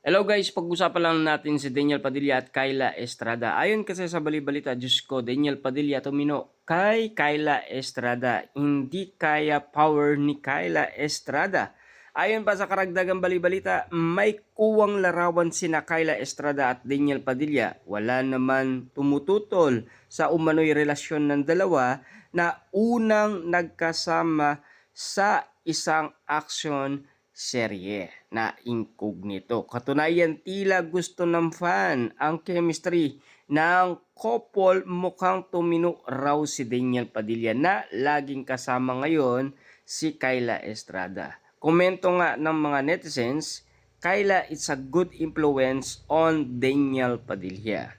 Hello guys, pag-usapan lang natin si Daniel Padilla at Kyla Estrada. Ayon kasi sa balibalita, Diyos ko, Daniel Padilla tumino kay Kyla Estrada. Hindi kaya power ni Kyla Estrada. Ayon pa sa karagdagang balibalita, may kuwang larawan sina Kyla Estrada at Daniel Padilla. Wala naman tumututol sa umano'y relasyon ng dalawa na unang nagkasama sa isang action serye na incognito. Katunayan, tila gusto ng fan ang chemistry ng couple. Mukhang tumino raw si Daniel Padilla na laging kasama ngayon si Kyla Estrada. Komento nga ng mga netizens, Kyla is a good influence on Daniel Padilla.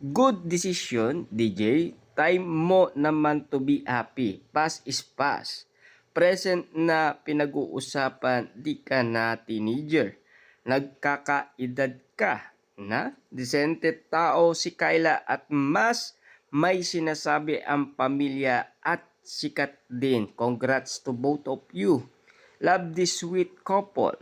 Good decision, DJ. Time mo naman to be happy. Past is past. Present na pinag-uusapan, di ka na teenager. Nagkakaedad ka na. Decente tao si Kyla at mas may sinasabi ang pamilya at sikat din. Congrats to both of you. Love this sweet couple.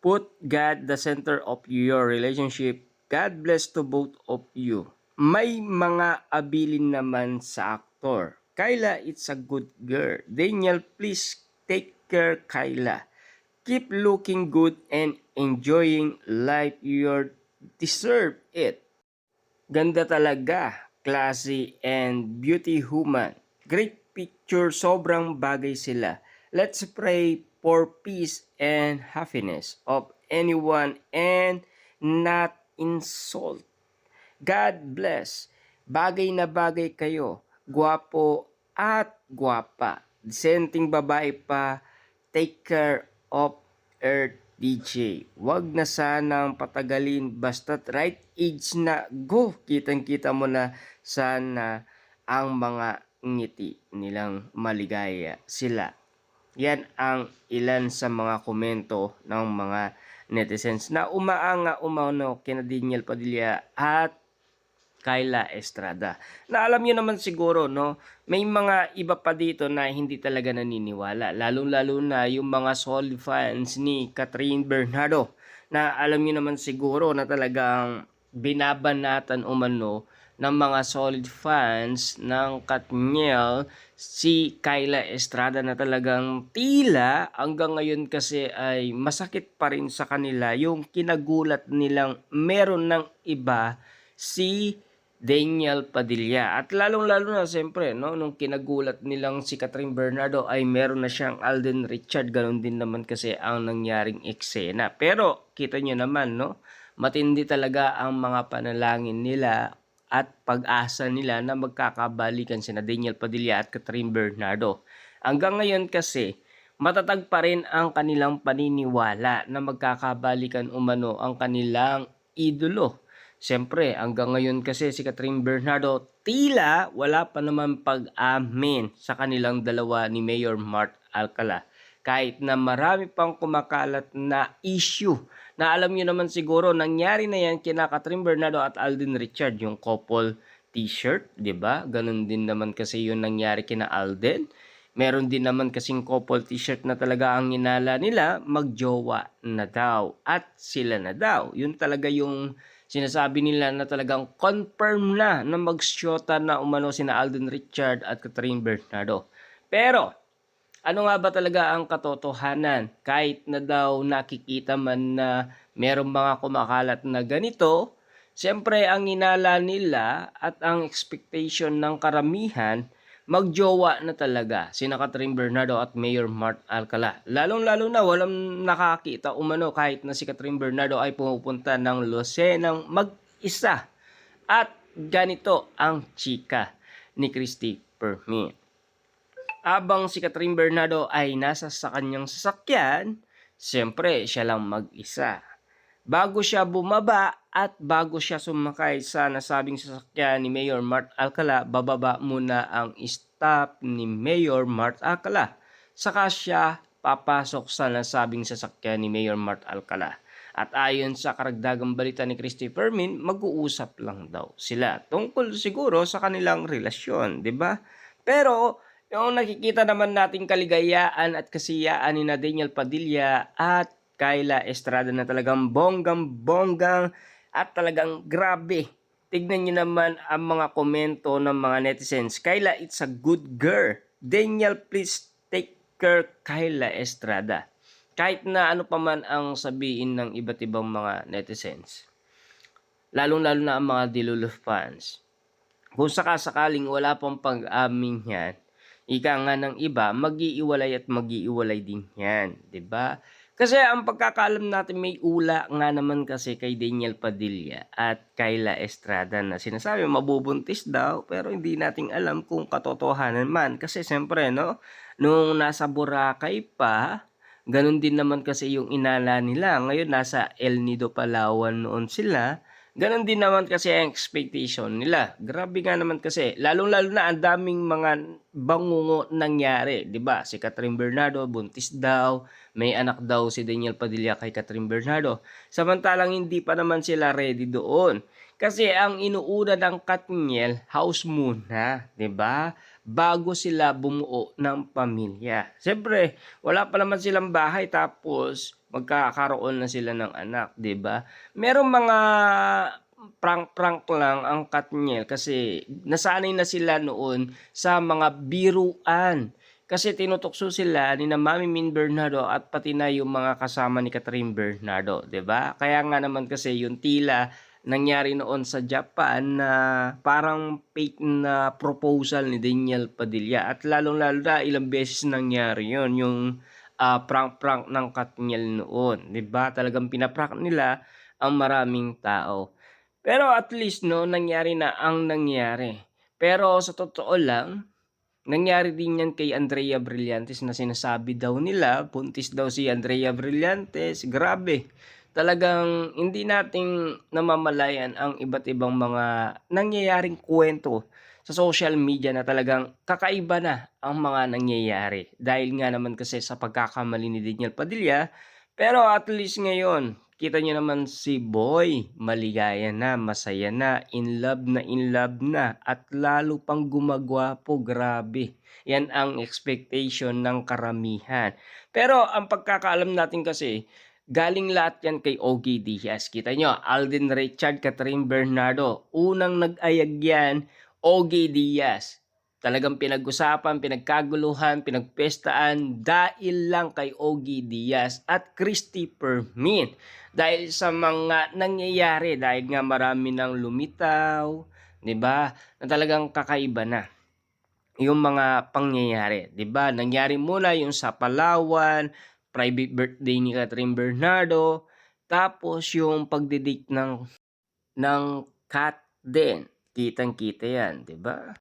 Put God the center of your relationship. God bless to both of you. May mga abilin naman sa aktor. Kyla, it's a good girl. Daniel, please take care, Kyla. Keep looking good and enjoying life. You deserve it. Ganda talaga. Classy and beauty human. Great picture. Sobrang bagay sila. Let's pray for peace and happiness of anyone and not insult. God bless. Bagay na bagay kayo. Gwapo at gwapa. Disenteng babae pa. Take care of Earth DJ. Wag na sanang patagalin. Basta't right age na. Go! Kitang-kita mo na sana ang mga ngiti nilang maligaya sila. Yan ang ilan sa mga komento ng mga netizens na umaanga umano kina Daniel Padilla at Kyla Estrada. Na alam niyo naman siguro, no, may mga iba pa dito na hindi talaga naniniwala. Lalong-lalo na yung mga solid fans ni Catherine Bernardo. Na alam niyo naman siguro na talagang binabanatan umano ng mga solid fans ng Katniel si Kyla Estrada na talagang tila hanggang ngayon kasi ay masakit pa rin sa kanila yung kinagulat nilang meron ng iba si Daniel Padilla. At lalong-lalo na siyempre, no, nung kinagulat nilang si Catherine Bernardo ay meron na siyang Alden Richard. Ganon din naman kasi ang nangyaring eksena. Pero kita nyo naman, no, matindi talaga ang mga panalangin nila at pag-asa nila na magkakabalikan sina Daniel Padilla at Catherine Bernardo. Hanggang ngayon kasi, matatag pa rin ang kanilang paniniwala na magkakabalikan umano ang kanilang idolo. Siyempre, hanggang ngayon kasi si Catherine Bernardo tila wala pa naman pag-amin sa kanilang dalawa ni Mayor Mart Alcala. Kahit na marami pang kumakalat na issue na alam niyo naman siguro nangyari na yan kina Catherine Bernardo at Alden Richard, yung couple t-shirt, 'di ba? Ganun din naman kasi yung nangyari kina Alden. Meron din naman kasing couple t-shirt na talaga ang inala nila, magjowa na daw at sila na daw. Yun talaga yung sinasabi nila na talagang confirm na magsyota na umano sina Alden Richard at Catherine Bernardo. Pero, ano nga ba talaga ang katotohanan? Kahit na daw nakikita man na merong mga kumakalat na ganito, siyempre ang inala nila at ang expectation ng karamihan, magjowa na talaga sina Catherine Bernardo at Mayor Mart Alcala. Lalong-lalo na walang nakakita umano kahit na si Catherine Bernardo ay pumupunta ng Lucenang mag-isa. At ganito ang chika ni Christy Permin. Abang si Catherine Bernardo ay nasa sa kanyang sasakyan, siyempre siya lang mag-isa. Bago siya bumaba at bago siya sumakay sa nasabing sasakyan ni Mayor Mart Alcala, bababa muna ang staff ni Mayor Mart Alcala. Saka siya papasok sa nasabing sasakyan ni Mayor Mart Alcala. At ayon sa karagdagang balita ni Christy Permin, mag-uusap lang daw sila tungkol siguro sa kanilang relasyon, 'di ba? Pero yung nakikita naman nating kaligayaan at kasiyaan ni Daniel Padilla at Kyla Estrada na talagang bonggang-bonggang at talagang grabe. Tignan nyo naman ang mga komento ng mga netizens. Kyla, it's a good girl. Daniel, please take care Kyla Estrada. Kahit na ano pa man ang sabihin ng iba't ibang mga netizens, lalong-lalo na ang mga Diluluf fans, kung sakasakaling wala pang pag-amin yan, ika nga ng iba, mag-iiwalay at mag-iiwalay din yan, 'di ba? Kasi ang pagkakaalam natin may ula nga naman kasi kay Daniel Padilla at Kyla Estrada na sinasabi mabubuntis daw pero hindi nating alam kung katotohanan man kasi siyempre no, nung nasa Boracay pa, ganun din naman kasi yung inala nila. Ngayon nasa El Nido, Palawan noon sila. Ganon din naman kasi ang expectation nila. Grabe nga naman kasi, lalong-lalo na ang daming mga bangungo nangyari, 'di ba? Si Catherine Bernardo buntis daw, may anak daw si Daniel Padilla kay Catherine Bernardo. Samantalang hindi pa naman sila ready doon. Kasi ang inuuna ng Katniel, house muna, 'di ba? Bago sila bumuo ng pamilya. Siyempre, wala pa naman silang bahay tapos magkakaroon na sila ng anak, 'di ba? Merong mga prank-prank lang ang Katniel kasi nasanay na sila noon sa mga biruan. Kasi tinutokso sila ni na Mami Min Bernardo at pati na yung mga kasama ni Catherine Bernardo, 'di ba? Kaya nga naman kasi yung tila nangyari noon sa Japan na parang fake na proposal ni Daniel Padilla at lalong-lalo na ilang beses nangyari yon yung prank-prank ng Katniel noon, 'di ba? Talagang pinaprank nila ang maraming tao. Pero at least no, nangyari na ang nangyari. Pero sa totoo lang, nangyari din yan kay Andrea Brillantes na sinasabi daw nila, buntis daw si Andrea Brillantes. Grabe. Talagang hindi nating namamalayan ang iba't ibang mga nangyayaring kwento sa social media na talagang kakaiba na ang mga nangyayari. Dahil nga naman kasi sa pagkakamali ni Daniel Padilla, pero at least ngayon, kita niyo naman si Boy, maligaya na, masaya na, in love na, at lalo pang gumagwapo, grabe. Yan ang expectation ng karamihan. Pero ang pagkakaalam natin kasi, galing lahat yan kay Ogie Diaz. Kita nyo, Alden Richard, Catherine Bernardo. Unang nag-ayag yan, Ogie Diaz. Talagang pinag-usapan, pinagkaguluhan, pinagpestaan dahil lang kay Ogie Diaz at Christy Permin. Dahil sa mga nangyayari, dahil nga marami nang lumitaw, 'di ba? Na talagang kakaiba na yung mga pangyayari, 'di ba? Nangyari muna yung sa Palawan, private birthday ni Catherine Bernardo, tapos yung pagde-date ng Kat din. Kitang-kita 'yan, 'di ba?